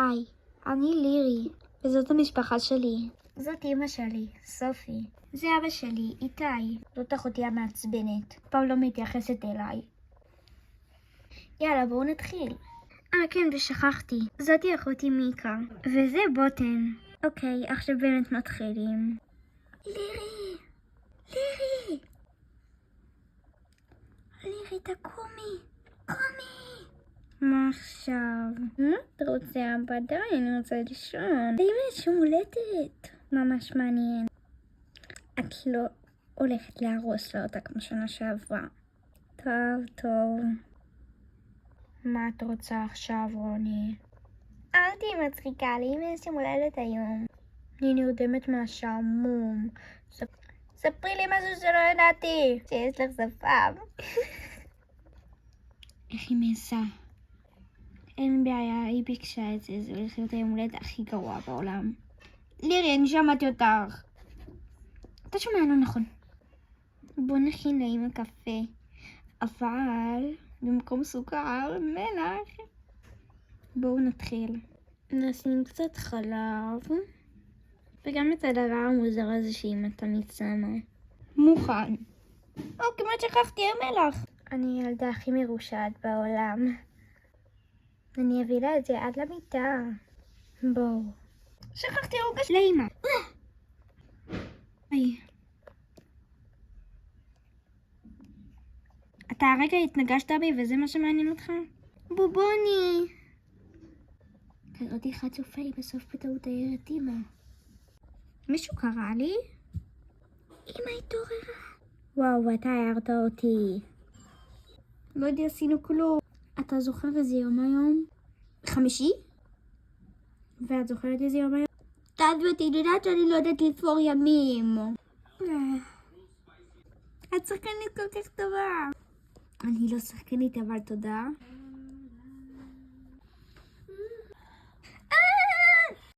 היי, אני לירי, וזאת המשפחה שלי. זאת אמא שלי, סופי. זה אבא שלי, איתי. זאת אחותי המעצבנת. פעם לא מתייחסת אליי. יאללה, בואו נתחיל. כן, ושכחתי. זאתי אחותי מיקה. וזה בוטן. אוקיי, עכשיו באמת מתחילים. לירי! לירי! לירי, תקומי! קומי! מה עכשיו? מה את רוצה? אבא? די, אני רוצה לישון. די משהו מולדת. ממש מעניין. את לא הולכת להרוס לה אותה כמו שנה שעברה. טוב. מה את רוצה עכשיו, רוני? אל תהי מצחיקה לי, אם יש יום הולדת היום. אני נרדמת מהשעמום. ספרי לי משהו שלא ידעתי. שיש לך זפם. איך היא מעשה? אין בעיה, היא ביקשה את זה. זה הולך להיות היום הולדת הכי גרוע בעולם. לירי, אני שמעתי אותך. אתה שומע לא נכון. בוא נכין לאמא קפה. אבל במקום סוכר, מלח. בואו נתחיל. נשים קצת חלב. וגם את הדבר המוזר הזה שאמא תמיד שמה. מוכן. כמעט שכחתי המלח. אני הילדה הכי מרושעת בעולם. אני אביא לה את זה עד למיטה. בואו. שכחתי הרגש לאמא. אתה הרגע התנגשת בי וזה מה שמעניין אותך? בובוני! קראתי חצופה היא בסוף בטעות הערת אמא. מישהו קרא לי? אמא התעוררה. וואו, אתה הערת אותי. לא יודע, עשינו כלום. אתה זוכר איזה יום היום? חמישי? ואת זוכרת איזה יום היום? תעדו, יודעת שאני לא יודעת לספור ימים. את שחקנית כל כך טובה. אני לא שחקנית, אבל תודה.